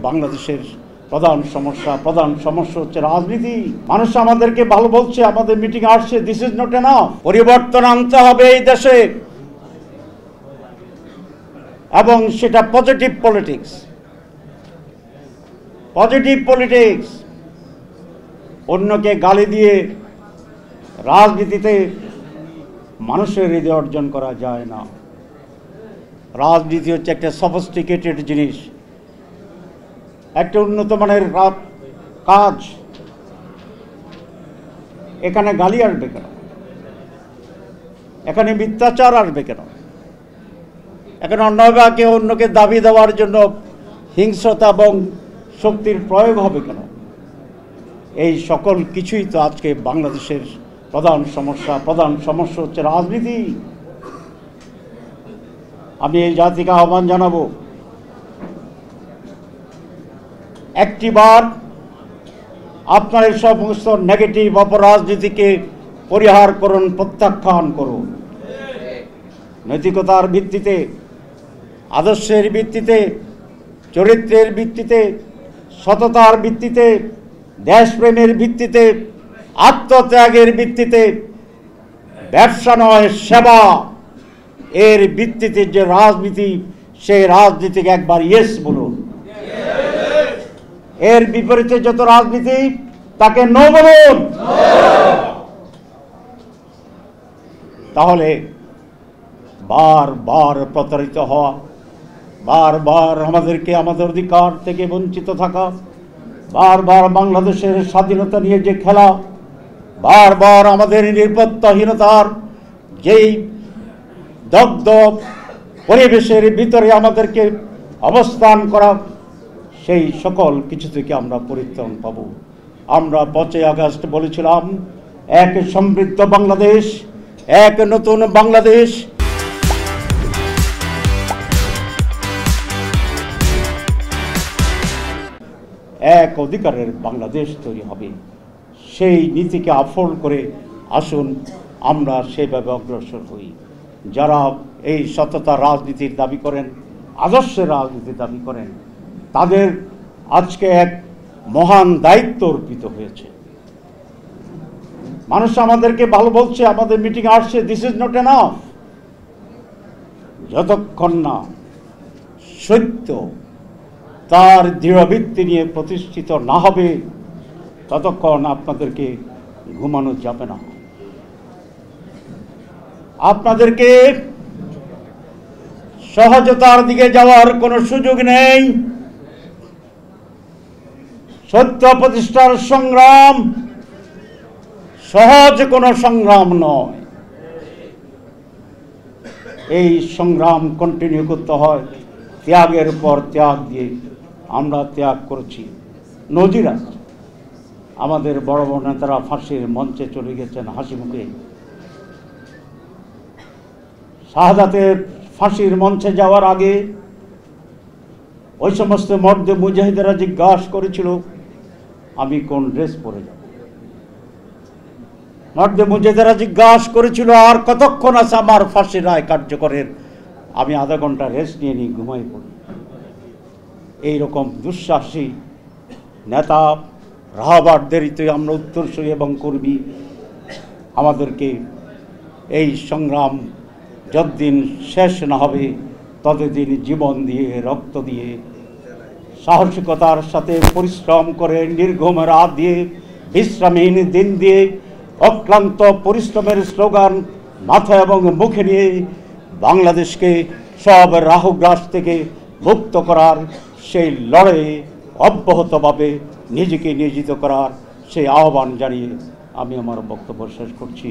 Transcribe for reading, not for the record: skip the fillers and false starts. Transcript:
বাংলাদেশের প্রধান সমস্যা হচ্ছে রাজনীতি। মানুষ আমাদেরকে ভালো বলছে, আমাদের মিটিং আসছে, দিস ইজ নট এনাফ। পরিবর্তন আনতে হবে এই দেশে, এবং সেটা পজিটিভ পলিটিক্স। অন্যকে গালি দিয়ে রাজনীতিতে মানুষের হৃদয় অর্জন করা যায় না। রাজনীতি হচ্ছে একটা সফিস্টিকেটেড জিনিস, একটা উন্নত মানের কাজ। এখানে গালি আসবে কেন? এখানে মিথ্যাচার আসবে কেন? এখানে অন্যভাবে অন্যকে দাবি দেওয়ার জন্য হিংস্রতা এবং শক্তির প্রয়োগ হবে কেন? এই সকল কিছুই তো আজকে বাংলাদেশের প্রধান সমস্যা হচ্ছে রাজনীতি। আমি এই জাতিকে আহ্বান জানাবো, একটিবার আপনার এই সমস্ত নেগেটিভ অপরাজনীতিকে পরিহার করুন, প্রত্যাখ্যান করুন। নৈতিকতার ভিত্তিতে, আদর্শের ভিত্তিতে, চরিত্রের ভিত্তিতে, সততার ভিত্তিতে, দেশপ্রেমের ভিত্তিতে, আত্মত্যাগের ভিত্তিতে, ব্যবসা নয় সেবা, এর ভিত্তিতে যে রাজনীতি, সেই রাজনীতিকে একবার ইয়েস বলুন। এর বিপরীতে যত রাজনীতি, তাকে নো বলুন। তাহলে বারবার প্রতারিত হওয়া, বারবার আমাদেরকে আমাদের অধিকার থেকে বঞ্চিত থাকা, বারবার বাংলাদেশের স্বাধীনতা নিয়ে যে খেলা, বারবার আমাদের নিরাপত্তাহীনতার যেই দগ্ধ পরিবেশের ভিতরে আমাদেরকে অবস্থান করা, সেই সকল কিছু থেকে আমরা পরিত্রাণ পাব। আমরা 5 আগস্ট বলেছিলাম, এক সমৃদ্ধ বাংলাদেশ, এক নতুন বাংলাদেশ, এক অধিকারের বাংলাদেশ তৈরি হবে। সেই নীতিকে আফোল্ড করে আসুন আমরা সেভাবে অগ্রসর হই। যারা এই সততা রাজনীতির দাবি করেন, আদর্শের রাজনীতির দাবি করেন, তাদের আজকে এক মহান দায়িত্ব অর্পিত হয়েছে। মানুষ আমাদেরকে ভালো বলছে, আমাদের মিটিং আসছে, দিস ইজ নট এনাফ। যতক্ষণ না সত্য তার দৃঢ় ভিত্তি নিয়ে প্রতিষ্ঠিত না হবে, ততক্ষণ আপনাদেরকে ঘুমানো যাবে না। আপনাদেরকে সহজতার দিকে যাওয়ার কোনো সুযোগ নেই। সত্য প্রতিষ্ঠার সংগ্রাম সহজ কোনো সংগ্রাম নয়। এই সংগ্রাম কন্টিনিউ করতে হয় ত্যাগের পর ত্যাগ দিয়ে। আমরা ত্যাগ করেছি। নজির আছে, আমাদের বড় বড় নেতারা ফাঁসির মঞ্চে চলে গেছেন হাসি মুখে। শাহাদাতের ফাঁসির মঞ্চে যাওয়ার আগে ওই সমস্ত মর্দে মুজাহিদেরা জিজ্ঞাসা করেছিল, আমি কোন ড্রেস পরে যাব? মর্দে মুজাহিদেরা জিজ্ঞাসা করেছিল, আর কতক্ষণ আছে আমার ফাঁসির রায় কার্যকরের? আমি আধা ঘন্টা রেস্ট নিয়ে নিই, ঘুমাই পড়ি। এইরকম দুঃসাহসী নেতা রাহাবারদেরই আমরা উত্তরসূরি এবং কর্মী। আমাদেরকে এই সংগ্রাম যতদিন শেষ না হবে, ততদিন জীবন দিয়ে, রক্ত দিয়ে, সাহসিকতার সাথে পরিশ্রম করে, নির্ঘুম রাত দিয়ে, বিশ্রামহীন দিন দিয়ে, অক্লান্ত পরিশ্রমের স্লোগান মাথায় এবং মুখে নিয়ে বাংলাদেশকে সব রাহুগ্রাস থেকে মুক্ত করার সেই লড়াইয়ে অব্যাহতভাবে নিজেকে নিয়োজিত করার সেই আহ্বান জানিয়ে আমি আমার বক্তব্য শেষ করছি।